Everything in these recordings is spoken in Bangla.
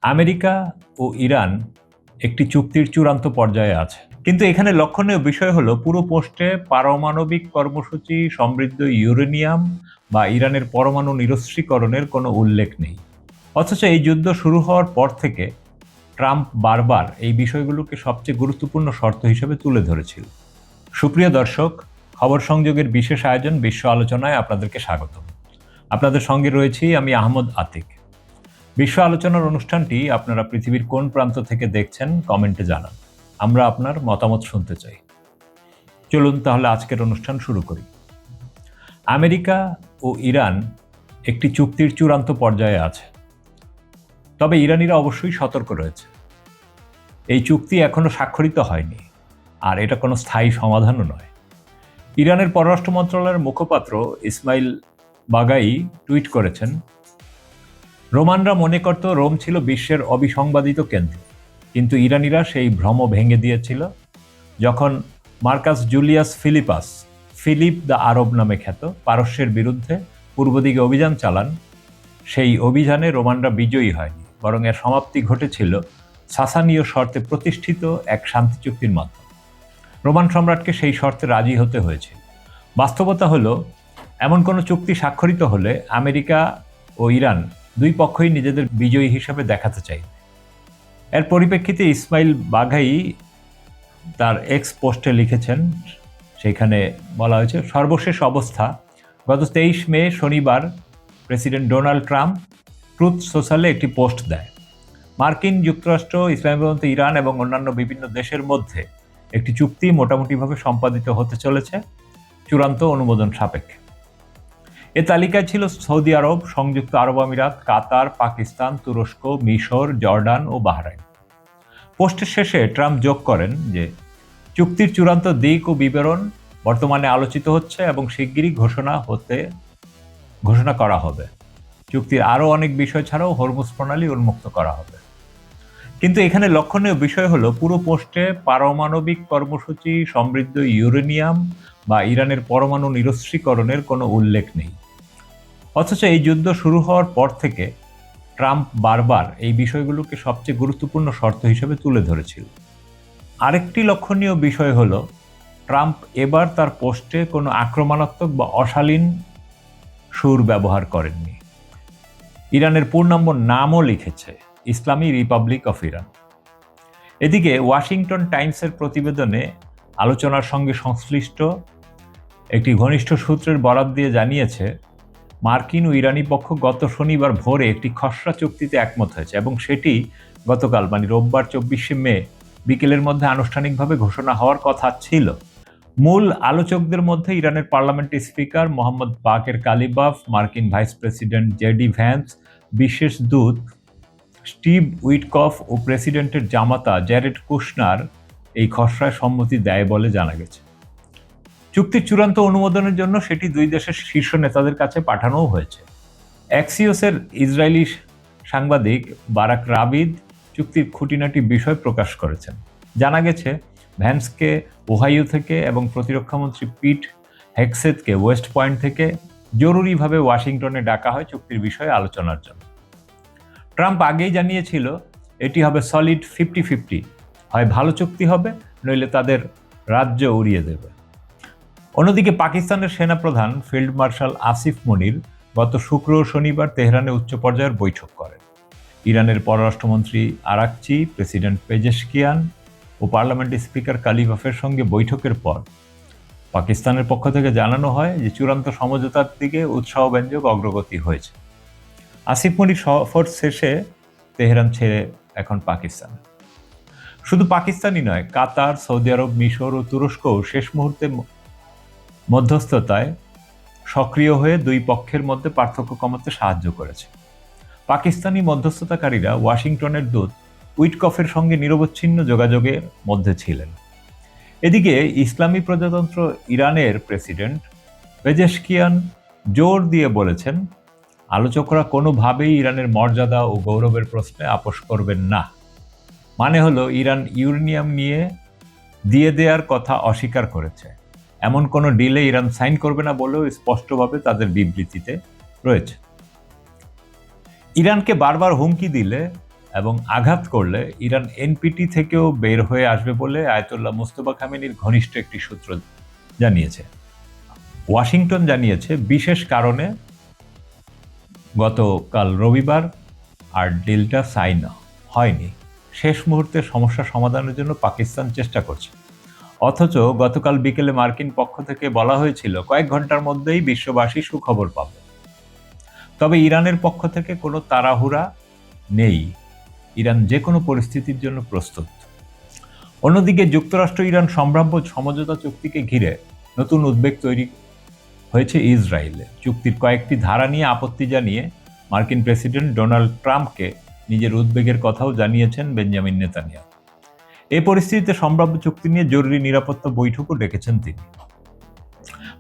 আমেরিকা ও ইরান একটি চুক্তির চূড়ান্ত পর্যায়ে আছে, কিন্তু এখানে লক্ষণীয় বিষয় হলো পুরো পোস্টে পারমাণবিক কর্মসূচি, সমৃদ্ধ ইউরেনিয়াম বা ইরানের পরমাণু নিরস্ত্রীকরণের কোনো উল্লেখ নেই। অথচ এই যুদ্ধ শুরু হওয়ার পর থেকে ট্রাম্প বারবার এই বিষয়গুলোকে সবচেয়ে গুরুত্বপূর্ণ শর্ত হিসেবে তুলে ধরেছিল। সুপ্রিয় দর্শক, খবর সংযোগের বিশেষ আয়োজন বিশ্ব আলোচনায় আপনাদেরকে স্বাগত। আপনাদের সঙ্গে রয়েছি আমি আহমদ আতিক। বিশ্ব আলোচনার অনুষ্ঠানটি আপনারা পৃথিবীর কোন প্রান্ত থেকে দেখছেন কমেন্টে জানান। আমরা আপনার মতামত শুনতে চাই। চলুন তাহলে আজকের অনুষ্ঠান শুরু করি। আমেরিকা ও ইরান একটি চুক্তির চূড়ান্ত পর্যায়ে আছে, তবে ইরানিরা অবশ্যই সতর্ক রয়েছে। এই চুক্তি এখনো স্বাক্ষরিত হয়নি, আর এটা কোনো স্থায়ী সমাধানও নয়। ইরানের পররাষ্ট্র মন্ত্রণালয়ের মুখপাত্র ইসমাইল বাগাই টুইট করেছেন, রোমানরা মনে করত রোম ছিল বিশ্বের অবিসংবাদিত কেন্দ্র, কিন্তু ইরানিরা সেই ভ্রম ভেঙে দিয়েছিল যখন Marcus Julius Philip the Arab নামে খ্যাত পারস্যের বিরুদ্ধে পূর্ব দিকে অভিযান চালান। সেই অভিযানে রোমানরা বিজয়ী হয়নি, বরং এর সমাপ্তি ঘটেছিল সাসানীয় শর্তে প্রতিষ্ঠিত এক শান্তি চুক্তির মাধ্যমে। রোমান সম্রাটকে সেই শর্তে রাজি হতে হয়েছিল। বাস্তবতা হলো, এমন কোনো চুক্তি স্বাক্ষরিত হলে আমেরিকা ও ইরান দুই পক্ষই নিজেদের বিজয়ী হিসাবে দেখাতে চাই। এর পরিপ্রেক্ষিতে ইসমাইল বাঘাই তার এক্স পোস্টে লিখেছেন, সেখানে বলা হয়েছে, সর্বশেষ অবস্থা: গত 23 মে শনিবার প্রেসিডেন্ট ডোনাল্ড ট্রাম্প ট্রুথ সোশ্যালে একটি পোস্ট দেয়। মার্কিন যুক্তরাষ্ট্র, ইসলামপন্থী ইরান এবং অন্যান্য বিভিন্ন দেশের মধ্যে একটি চুক্তি মোটামুটিভাবে সম্পাদিত হতে চলেছে, চূড়ান্ত অনুমোদন সাপেক্ষে। এ তালিকায় ছিল সৌদি আরব, সংযুক্ত আরব আমিরাত, কাতার, পাকিস্তান, তুরস্ক, মিশর, জর্ডান ও বাহরাইন। পোস্টের শেষে ট্রাম্প যোগ করেন যে চুক্তির চূড়ান্ত দিক ও বিবরণ বর্তমানে আলোচিত হচ্ছে এবং শিগগিরই ঘোষণা করা হবে। চুক্তির আরও অনেক বিষয় ছাড়াও হরমুজ প্রণালী উন্মুক্ত করা হবে। কিন্তু এখানে লক্ষণীয় বিষয় হলো পুরো পোস্টে পারমাণবিক কর্মসূচি, সমৃদ্ধ ইউরেনিয়াম বা ইরানের পরমাণু নিরস্ত্রীকরণের কোনো উল্লেখ নেই। অথচ এই যুদ্ধ শুরু হওয়ার পর থেকে ট্রাম্প বারবার এই বিষয়গুলোকে সবচেয়ে গুরুত্বপূর্ণ শর্ত হিসেবে তুলে ধরেছিল। আরেকটি লক্ষণীয় বিষয় হলো, ট্রাম্প এবার তার পোস্টে কোনো আক্রমণাত্মক বা অশালীন সুর ব্যবহার করেননি। ইরানের পূর্ণাঙ্গ নামও লিখেছে, ইসলামী রিপাবলিক অফ ইরান। এদিকে ওয়াশিংটন টাইমসের প্রতিবেদনে আলোচনার সঙ্গে সংশ্লিষ্ট একটি ঘনিষ্ঠ সূত্রের বরাত দিয়ে জানিয়েছে, মার্কিন ও ইরানি পক্ষ গত শনিবার ভোরে একটি খসড়া চুক্তিতে একমত হয়েছে এবং সেটি গতকাল রোববার 24শে মে বিকেলের মধ্যে আনুষ্ঠানিকভাবে ঘোষণা হওয়ার কথা ছিল। মূল আলোচকদের মধ্যে ইরানের পার্লামেন্টের স্পিকার মোহাম্মদ বাকের কালিবাফ, মার্কিন ভাইস প্রেসিডেন্ট জেডি ভ্যান্স, বিশেষ দূত স্টিভ উইটকফ ও প্রেসিডেন্টের জামাতা জ্যারেড কুশনার এই খসড়ায় সম্মতি দেয় বলে জানা গেছে। চুক্তির চূড়ান্ত অনুমোদনের জন্য সেটি দুই দেশের শীর্ষ নেতাদের কাছে পাঠানোও হয়েছে। অ্যাক্সিওসের ইসরায়েলি সাংবাদিক বারাক রাবিদ চুক্তির খুঁটিনাটি বিষয় প্রকাশ করেছেন। জানা গেছে, ভ্যান্সকে ওহাইও থেকে এবং প্রতিরক্ষামন্ত্রী পিট হেগসেথকে ওয়েস্ট পয়েন্ট থেকে জরুরিভাবে ওয়াশিংটনে ডাকা হয় চুক্তির বিষয়ে আলোচনার জন্য। ট্রাম্প আগেই জানিয়েছিল এটি হবে সলিড 50-50, হয় ভালো চুক্তি হবে, নইলে তাদের রাজ্য উড়িয়ে দেবে। অন্যদিকে পাকিস্তানের সেনাপ্রধান ফিল্ড মার্শাল আসিফ মনির গত শুক্র ও শনিবার তেহরানে উচ্চ পর্যায়ের বৈঠক করেন। ইরানের পররাষ্ট্রমন্ত্রী আরাকচি, প্রেসিডেন্ট পেজেশকিয়ান ও পার্লামেন্টের স্পিকার কালিবাফের সঙ্গে বৈঠকের পর পাকিস্তানের পক্ষ থেকে জানানো হয় যে চূড়ান্ত সমঝোতার দিকে উৎসাহব্যঞ্জক অগ্রগতি হয়েছে। আসিফ মনির সফর শেষে তেহরান ছেড়ে এখন পাকিস্তান। শুধু পাকিস্তানই নয়, কাতার, সৌদি আরব, মিশর ও তুরস্কও শেষ মুহূর্তে মধ্যস্থতায় সক্রিয় হয়ে দুই পক্ষের মধ্যে পার্থক্য কমাতে সাহায্য করেছে। পাকিস্তানি মধ্যস্থতাকারীরা ওয়াশিংটনের দূত উইটকফের সঙ্গে নিরবচ্ছিন্ন যোগাযোগের মধ্যে ছিলেন। এদিকে ইসলামী প্রজাতন্ত্র ইরানের প্রেসিডেন্ট পেজেশকিয়ান জোর দিয়ে বলেছেন, আলোচকরা কোনোভাবেই ইরানের মর্যাদা ও গৌরবের প্রশ্নে আপোস করবেন না। মানে হলো, ইরান ইউরেনিয়াম দিয়ে দেওয়ার কথা অস্বীকার করেছে। এমন কোনো ডিলে ইরান সাইন করবে না বলেও স্পষ্টভাবে তাদের বিবৃতিতে রয়েছে। ইরানকে বারবার হুমকি দিলে এবং আঘাত করলে ইরান এনপিটি থেকেও বের হয়ে আসবে বলে আয়াতুল্লাহ মুস্তফা খামেনির ঘনিষ্ঠ একটি সূত্র জানিয়েছে। ওয়াশিংটন জানিয়েছে বিশেষ কারণে গতকাল রবিবার আর ডিলটা সাইন হয়নি। শেষ মুহূর্তে সমস্যা সমাধানের জন্য পাকিস্তান চেষ্টা করছে। অথচ গতকাল বিকেলে মার্কিন পক্ষ থেকে বলা হয়েছিল কয়েক ঘন্টার মধ্যেই বিশ্ববাসী সুখবর পাবে। তবে ইরানের পক্ষ থেকে কোনো তাড়াহুড়া নেই, ইরান যে কোনো পরিস্থিতির জন্য প্রস্তুত। অন্যদিকে যুক্তরাষ্ট্র ইরান সম্ভাব্য সমঝোতা চুক্তিকে ঘিরে নতুন উদ্বেগ তৈরি হয়েছে ইসরায়েলে। চুক্তির কয়েকটি ধারা নিয়ে আপত্তি জানিয়ে মার্কিন প্রেসিডেন্ট ডোনাল্ড ট্রাম্পকে নিজের উদ্বেগের কথাও জানিয়েছেন বেঞ্জামিন নেতানিয়াহু। এই পরিস্থিতিতে সম্ভাব্য চুক্তি নিয়ে জরুরি নিরাপত্তা বৈঠকও ডেকেছেন তিনি।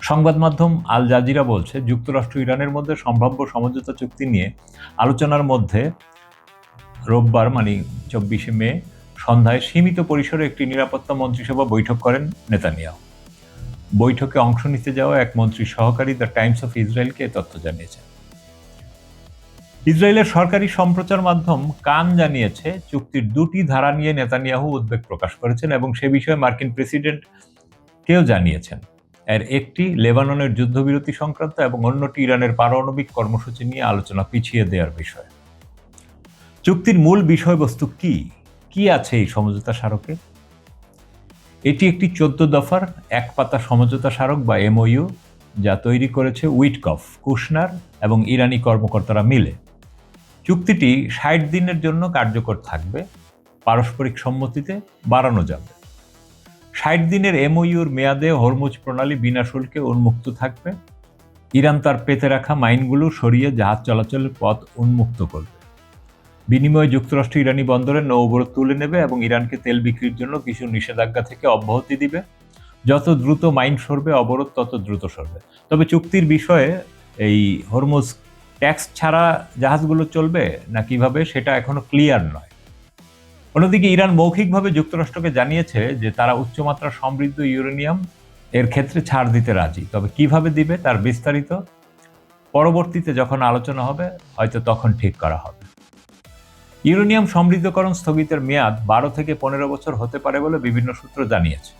সংবাদ মাধ্যম আল জাজিরা বলছে, যুক্তরাষ্ট্র ইরানের মধ্যে সম্ভাব্য সমঝোতা চুক্তি নিয়ে আলোচনার মধ্যে রোববার 24 মে সন্ধ্যায় সীমিত পরিসরে একটি নিরাপত্তা মন্ত্রিসভা বৈঠক করেন নেতানিয়াহু। বৈঠকে অংশ নিতে যাওয়া এক মন্ত্রীর সহকারী দ্য টাইমস অফ ইসরায়েলকে এ তথ্য জানিয়েছেন। ইসরায়েলের সরকারি সম্প্রচার মাধ্যম কান জানিয়েছে, চুক্তির দুটি ধারা নিয়ে নেতানিয়াহু উদ্বেগ প্রকাশ করেছেন এবং সে বিষয়ে মার্কিন প্রেসিডেন্ট কেউ জানিয়েছেন। এর একটি লেবাননের যুদ্ধবিরতি সংক্রান্ত এবং অন্যটি ইরানের পারমাণবিক কর্মসূচি নিয়ে আলোচনা পিছিয়ে দেওয়ার বিষয়। চুক্তির মূল বিষয়বস্তু কি আছে এই সমঝোতা স্মারকে? এটি একটি 14 দফার এক পাতা সমঝোতা স্মারক বা এমওইউ, যা তৈরি করেছে উইটকফ, কুশনার এবং ইরানি কর্মকর্তারা মিলে। চুক্তিটি 60 দিনের জন্য কার্যকর থাকবে, পারস্পরিক সম্মতিতে বাড়ানো যাবে। 60 দিনের এমওইউর মেয়াদে হরমুজ প্রণালী বিনা শুল্কে উন্মুক্ত থাকবে। ইরান তার পেতে রাখা মাইনগুলো সরিয়ে জাহাজ চলাচলের পথ উন্মুক্ত করবে। বিনিময়ে যুক্তরাষ্ট্র ইরানি বন্দরের নৌ অবরোধ তুলে নেবে এবং ইরানকে তেল বিক্রির জন্য কিছু নিষেধাজ্ঞা থেকে অব্যাহতি দিবে। যত দ্রুত মাইন সরবে, অবরোধ তত দ্রুত সরবে। তবে চুক্তির বিষয়ে এই হরমুজ ট্যাক্স ছাড়া জাহাজগুলো চলবে না কিভাবে, সেটা এখনো ক্লিয়ার নয়। অন্যদিকে ইরান মৌখিকভাবে যুক্তরাষ্ট্রকে জানিয়েছে যে তারা উচ্চমাত্রা সমৃদ্ধ ইউরেনিয়াম এর ক্ষেত্রে ছাড় দিতে রাজি। তবে কিভাবে দিবে তার বিস্তারিত পরবর্তীতে যখন আলোচনা হবে হয়তো তখন ঠিক করা হবে। ইউরেনিয়াম সমৃদ্ধকরণ স্থগিতের মেয়াদ 12 থেকে 15 বছর হতে পারে বলে বিভিন্ন সূত্র জানিয়েছে।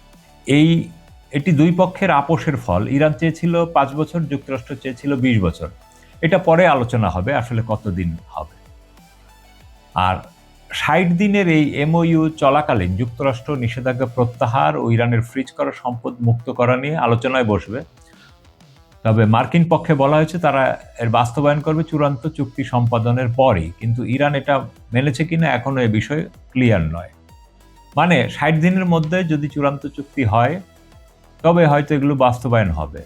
এটি দুই পক্ষের আপোষের ফল। ইরান চেয়েছিল 5 বছর, যুক্তরাষ্ট্র চেয়েছিল 20 বছর। এটা পরে আলোচনা হবে আসলে কতদিন হবে। আর 60 দিনের এই এমওইউ চলাকালীন যুক্তরাষ্ট্র নিষেধাজ্ঞা প্রত্যাহার ও ইরানের ফ্রিজ করা সম্পদ মুক্ত করা নিয়ে আলোচনায় বসবে। তবে মার্কিন পক্ষে বলা হয়েছে তারা এর বাস্তবায়ন করবে চূড়ান্ত চুক্তি সম্পাদনের পরই, কিন্তু ইরান এটা মেনেছে কিনা এখনো এ বিষয়ে ক্লিয়ার নয়। 60 দিনের মধ্যে যদি চূড়ান্ত চুক্তি হয় তবে হয়তো এগুলো বাস্তবায়ন হবে,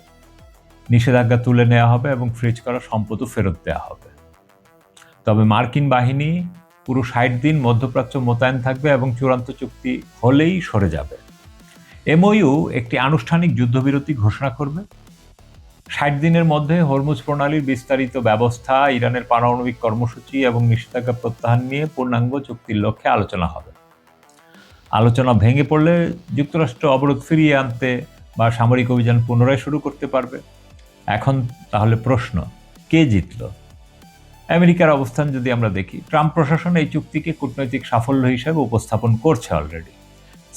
নিষেধাজ্ঞা তুলে নেওয়া হবে এবং ফ্রিজ করা সম্পদও ফেরত দেওয়া হবে। তবে মার্কিন বাহিনী পুরো 60 দিন মধ্যপ্রাচ্য মোতায়েন থাকবে এবং চূড়ান্ত চুক্তি হলেই সরে যাবে। এমওইউ একটি আনুষ্ঠানিক যুদ্ধবিরতি ঘোষণা করবে। 60 দিনের মধ্যে হরমুজ প্রণালীর বিস্তারিত ব্যবস্থা, ইরানের পারমাণবিক কর্মসূচি এবং নিষেধাজ্ঞা প্রত্যাহার নিয়ে পূর্ণাঙ্গ চুক্তির লক্ষ্যে আলোচনা হবে। আলোচনা ভেঙে পড়লে যুক্তরাষ্ট্র অবরোধ ফিরিয়ে আনতে বা সামরিক অভিযান পুনরায় শুরু করতে পারবে। এখন তাহলে প্রশ্ন, কে জিতল? আমেরিকার অবস্থান যদি আমরা দেখি, ট্রাম্প প্রশাসন এই চুক্তিকে কূটনৈতিক সাফল্য হিসেবে উপস্থাপন করছে already.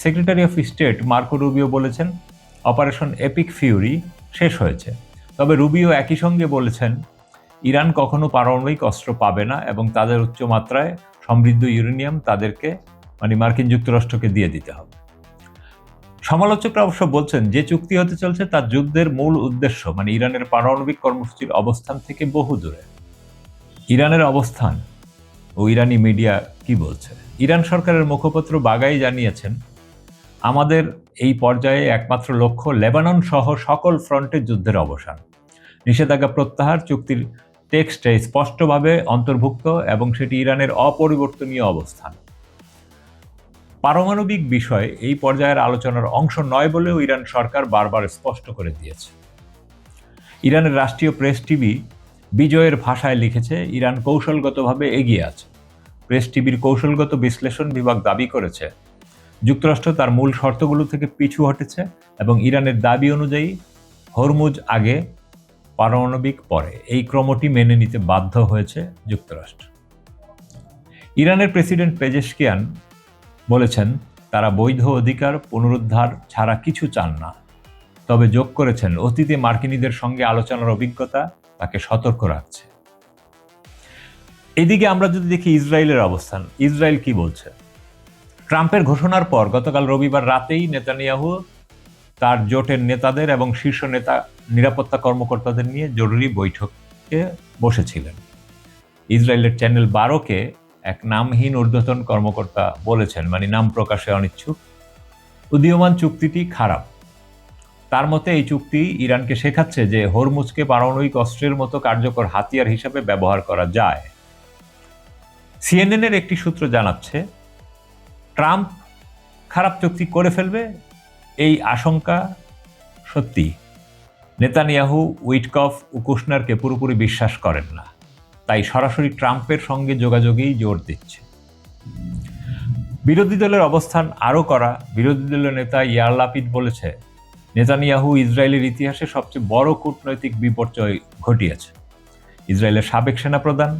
Secretary of state Marco Rubio বলেছেন অপারেশন এপিক ফিউরি শেষ হয়েছে। তবে রুবিও একই সঙ্গে বলেছেন ইরান কখনো পারমাণবিক অস্ত্র পাবে না এবং তাদের উচ্চমাত্রায় সমৃদ্ধ ইউরেনিয়াম তাদেরকে মার্কিন যুক্তরাষ্ট্রকে দিয়ে দিতে হবে। সমালোচকরা অবশ্য বলছেন যে চুক্তি হতে চলছে তার যুদ্ধের মূল উদ্দেশ্য ইরানের পারমাণবিক কর্মসূচির অবস্থান থেকে বহু দূরে। ইরানের অবস্থান ও ইরানি মিডিয়া কি বলছে? ইরান সরকারের মুখপাত্র বাগাই জানিয়েছেন, আমাদের এই পর্যায়ে একমাত্র লক্ষ্য লেবানন সহ সকল ফ্রন্টে যুদ্ধের অবসান। নিষেধাজ্ঞা প্রত্যাহার চুক্তির টেক্সটে স্পষ্টভাবে অন্তর্ভুক্ত এবং সেটি ইরানের অপরিবর্তনীয় অবস্থান। পারমাণবিক বিষয় এই পর্যায়ের আলোচনার অংশ নয় বলেও ইরান সরকার বারবার স্পষ্ট করে দিয়েছে। ইরানের রাষ্ট্রীয় প্রেস টিভি বিজয়ের ভাষায় লিখেছে, ইরান কৌশলগতভাবে এগিয়ে আছে। প্রেস টিভির কৌশলগত বিশ্লেষণ বিভাগ দাবি করেছে যুক্তরাষ্ট্র তার মূল শর্তগুলো থেকে পিছু হটেছে এবং ইরানের দাবি অনুযায়ী হরমুজ আগে, পারমাণবিক পরে, এই ক্রমটি মেনে নিতে বাধ্য হয়েছে যুক্তরাষ্ট্র। ইরানের প্রেসিডেন্ট পেজেশকিয়ান বলেছেন তারা বৈধ অধিকার পুনরুদ্ধার ছাড়া কিছু চান না, তবে যোগ করেছেন অতীতে মার্কিনীদের সঙ্গে আলোচনার অভিজ্ঞতা তাকে সতর্ক রাখছে। এদিকে আমরা যদি দেখি ইসরায়েলের অবস্থান, ইসরায়েল কি বলছে? ট্রাম্পের ঘোষণার পর গতকাল রবিবার রাতেই নেতানিয়াহু তার জোটের নেতাদের এবং শীর্ষ নেতা নিরাপত্তা কর্মকর্তাদের নিয়ে জরুরি বৈঠকে বসেছিলেন। ইসরায়েলের চ্যানেল 12-কে এক নামহীন ঊর্ধ্বতন কর্মকর্তা বলেছেন, মানে নাম প্রকাশে অনিচ্ছুক, উদীয়মান চুক্তিটি খারাপ। তার মতে এই চুক্তি ইরানকে শেখাচ্ছে যে হরমুজকে পারমাণবিক অস্ত্রের মতো কার্যকর হাতিয়ার হিসাবে ব্যবহার করা যায়। সিএনএন-এর একটি সূত্র জানাচ্ছে ট্রাম্প খারাপ চুক্তি করে ফেলবে, এই আশঙ্কা সত্যি। নেতানিয়াহু উইটকফ ও কুশনারকে পুরোপুরি বিশ্বাস করেন না, তাই সরাসরি ট্রাম্পের সঙ্গে যোগাযোগেই জোর দিচ্ছে। বিরোধী দলের অবস্থান আরও করা। বিরোধী দলের নেতা ইয়ার লাপিদ বলেছে নেতানিয়াহু ইসরায়েলের ইতিহাসে সবচেয়ে বড় কূটনৈতিক বিপর্যয় ঘটিয়েছে। ইসরায়েলের সাবেক সেনাপ্রধান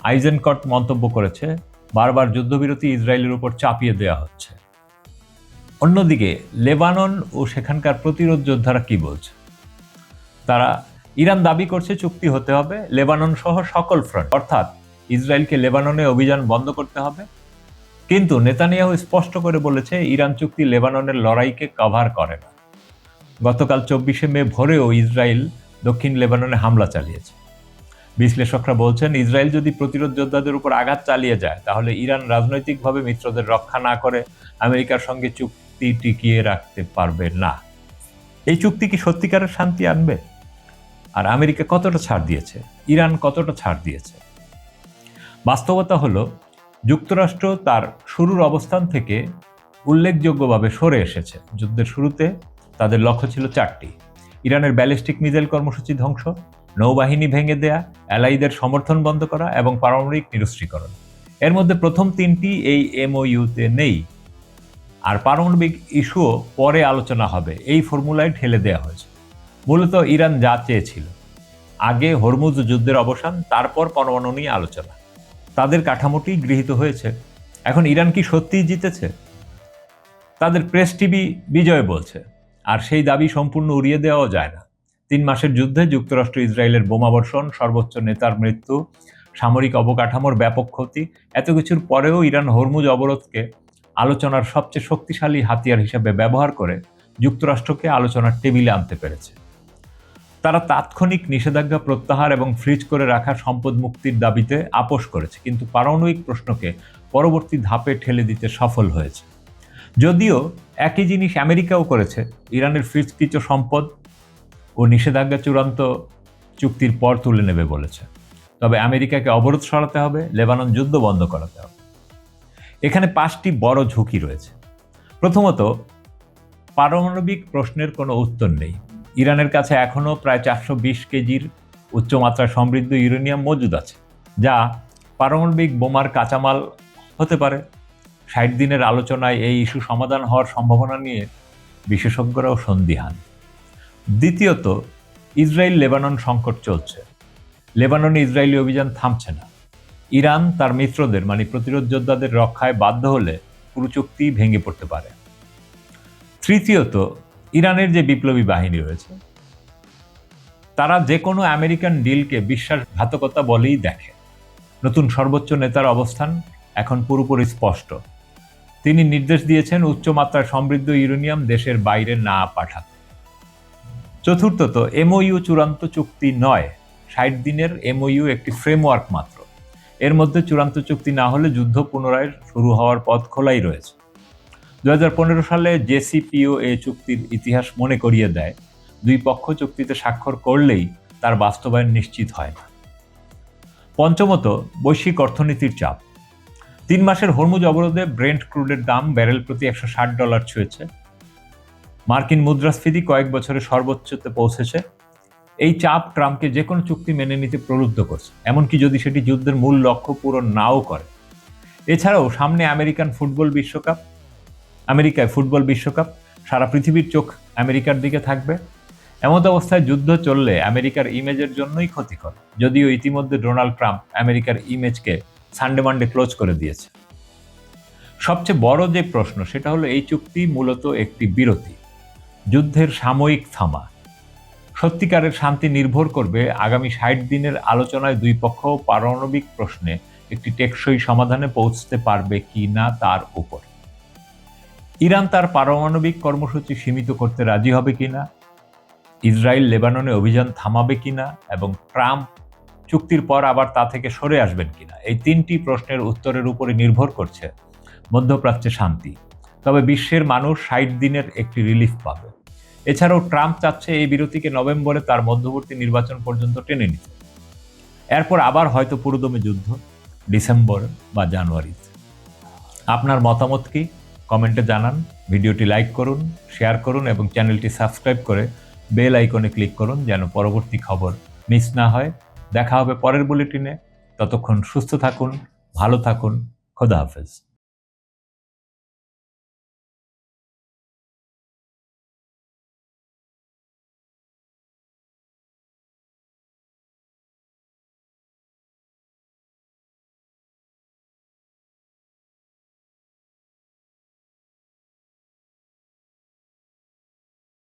আইজেনকট মন্তব্য করেছে বারবার যুদ্ধবিরতি ইসরায়েলের উপর চাপিয়ে দেওয়া হচ্ছে। অন্যদিকে লেবানন ও সেখানকার প্রতিরোধ যোদ্ধারা কি বলছে? তারা ইরান দাবি করছে চুক্তি হতে হবে লেবানন সহ সকল ফ্রন্ট, অর্থাৎ ইসরায়েলকে লেবাননে অভিযান বন্ধ করতে হবে। কিন্তু নেতানিয়াহু স্পষ্ট করে বলেছে ইরান চুক্তি লেবাননের লড়াইকে কভার করে না। গতকাল 24শে মে ভোরেও ইসরায়েল দক্ষিণ লেবাননে হামলা চালিয়েছে। বিশ্লেষকরা বলছেন ইসরায়েল যদি প্রতিরোধ যোদ্ধাদের উপর আঘাত চালিয়ে যায় তাহলে ইরান রাজনৈতিকভাবে মিত্রদের রক্ষা না করে আমেরিকার সঙ্গে চুক্তি টিকিয়ে রাখতে পারবে না। এই চুক্তি কি সত্যিকারের শান্তি আনবে? আর আমেরিকা কতটা ছাড় দিয়েছে, ইরান কতটা ছাড় দিয়েছে? বাস্তবতা হলো যুক্তরাষ্ট্র তার শুরুর অবস্থান থেকে উল্লেখযোগ্যভাবে সরে এসেছে। যুদ্ধের শুরুতে তাদের লক্ষ্য ছিল 4টি: ইরানের ব্যালিস্টিক মিসাইল কর্মসূচি ধ্বংস, নৌবাহিনী ভেঙে দেয়া, অ্যালাইদের সমর্থন বন্ধ করা এবং পারমাণবিক নিরস্ত্রীকরণ। এর মধ্যে প্রথম 3টি এই এমওইউতে নেই, আর পারমাণবিক ইস্যুও পরে আলোচনা হবে এই ফর্মুলায় ঠেলে দেওয়া হয়েছে। মূলত ইরান যা চেয়েছিল, আগে হরমুজ যুদ্ধের অবসান, তারপর পরমাণু নিয়ে আলোচনা, তাদের কাঠামোটি গৃহীত হয়েছে। এখন ইরান কি সত্যিই জিতেছে? তাদের প্রেস টিভি বিজয় বলছে, আর সেই দাবি সম্পূর্ণ উড়িয়ে দেওয়াও যায় না। 3 মাসের যুদ্ধে যুক্তরাষ্ট্র ইসরায়েলের বোমাবর্ষণ, সর্বোচ্চ নেতার মৃত্যু, সামরিক অবকাঠামোর ব্যাপক ক্ষতি, এত কিছুর পরেও ইরান হরমুজ অবরোধকে আলোচনার সবচেয়ে শক্তিশালী হাতিয়ার হিসেবে ব্যবহার করে যুক্তরাষ্ট্রকে আলোচনার টেবিলে আনতে পেরেছে। তারা তাৎক্ষণিক নিষেধাজ্ঞা প্রত্যাহার এবং ফ্রিজ করে রাখা সম্পদ মুক্তির দাবিতে আপোষ করেছে, কিন্তু পারমাণবিক প্রশ্নকে পরবর্তী ধাপে ঠেলে দিতে সফল হয়েছে। যদিও একই জিনিস আমেরিকাও করেছে, ইরানের ফ্রিজকৃত সম্পদ ও নিষেধাজ্ঞা চূড়ান্ত চুক্তির পর তুলে নেবে বলেছে। তবে আমেরিকাকে অবরোধ সরাতে হবে, লেবানন যুদ্ধ বন্ধ করাতে হবে। এখানে 5টি বড় ঝুঁকি রয়েছে। প্রথমত, পারমাণবিক প্রশ্নের কোনো উত্তর নেই। ইরানের কাছে এখনও প্রায় 420 কেজির উচ্চমাত্রায় সমৃদ্ধ ইউরেনিয়াম মজুদ আছে, যা পারমাণবিক বোমার কাঁচামাল হতে পারে। 60 দিনের আলোচনায় এই ইস্যু সমাধান হওয়ার সম্ভাবনা নিয়ে বিশেষজ্ঞরাও সন্দিহান। দ্বিতীয়ত, ইসরায়েল লেবানন সংকট চলছে। লেবাননে ইসরায়েলি অভিযান থামছে না। ইরান তার মিত্রদের মানে প্রতিরোধ যোদ্ধাদের রক্ষায় বাধ্য হলে পুরো চুক্তি ভেঙে পড়তে পারে। তৃতীয়ত, ইরানের যে বিপ্লবী বাহিনী রয়েছে তারা যে কোনো আমেরিকান ডিলকে বিশ্বাসঘাতকতা বলেই দেখে। নতুন সর্বোচ্চ নেতার অবস্থান এখন পুরোপুরি স্পষ্ট। তিনি নির্দেশ দিয়েছেন উচ্চমাত্রায় সমৃদ্ধ ইউরেনিয়াম দেশের বাইরে না পাঠাতে। চতুর্থত, এমওইউ চূড়ান্ত চুক্তি নয়। 60 দিনের এমওইউ একটি ফ্রেমওয়ার্ক মাত্র। এর মধ্যে চূড়ান্ত চুক্তি না হলে যুদ্ধ পুনরায় শুরু হওয়ার পথ খোলাই রয়েছে। 2015 সালে জেসিপিওএ চুক্তির ইতিহাস মনে করিয়ে দেয়, 2 পক্ষ চুক্তিতে স্বাক্ষর করলেই তার বাস্তবায়ন নিশ্চিত হয় না। পঞ্চমত, বৈশ্বিক অর্থনীতির চাপ। 3 মাসের হরমুজ অবরোধে ব্রেন্ট ক্রুডের দাম ব্যারেল প্রতি $160 ছুঁয়েছে। মার্কিন মুদ্রাস্ফীতি কয়েক বছরে সর্বোচ্চতে পৌঁছেছে। এই চাপ ট্রাম্পকে যে কোনো চুক্তি মেনে নিতে প্রলুব্ধ করছে, এমনকি যদি সেটি যুদ্ধের মূল লক্ষ্য পূরণ নাও করে। এছাড়াও সামনে আমেরিকায় ফুটবল বিশ্বকাপ, সারা পৃথিবীর চোখ আমেরিকার দিকে থাকবে। এমত অবস্থায় যুদ্ধ চললে আমেরিকার ইমেজের জন্যই ক্ষতিকর। যদিও ইতিমধ্যে ডোনাল্ড ট্রাম্প আমেরিকার ইমেজকে সানডে মানডে ক্লোজ করে দিয়েছে। সবচেয়ে বড় যে প্রশ্ন সেটা হলো এই চুক্তি মূলত একটি বিরতি, যুদ্ধের সাময়িক থামা। সত্যিকারের শান্তি নির্ভর করবে আগামী ৬০ দিনের আলোচনায় দুই পক্ষ পারমাণবিক প্রশ্নে একটি টেকসই সমাধানে পৌঁছতে পারবে কি না তার উপর। ইরান তার পারমাণবিক কর্মসূচি সীমিত করতে রাজি হবে কিনা, ইসরায়েল লেবাননে অভিযান থামাবে কিনা এবং ট্রাম্প চুক্তির পর আবার তা থেকে সরে আসবেন কিনা, এই তিনটি প্রশ্নের উত্তরের উপরে নির্ভর করছে মধ্যপ্রাচ্যে শান্তি। তবে বিশ্বের মানুষ ৬০ দিনের একটি রিলিফ পাবে। এছাড়াও ট্রাম্প চাচ্ছে এই বিরতিকে নভেম্বরে তার মধ্যবর্তী নির্বাচন পর্যন্ত টেনে নিতে। এরপর আবার হয়তো পুরোদমে যুদ্ধ ডিসেম্বর বা জানুয়ারিতে। আপনার মতামত কি কমেন্টে জানান। ভিডিওটি লাইক করুন, শেয়ার করুন এবং চ্যানেলটি সাবস্ক্রাইব করে বেল আইকনে ক্লিক করুন যেন পরবর্তী খবর মিস না হয়। দেখা হবে পরের বুলেটিনে। ততক্ষণ সুস্থ থাকুন, ভালো থাকুন। খোদা হাফেজ।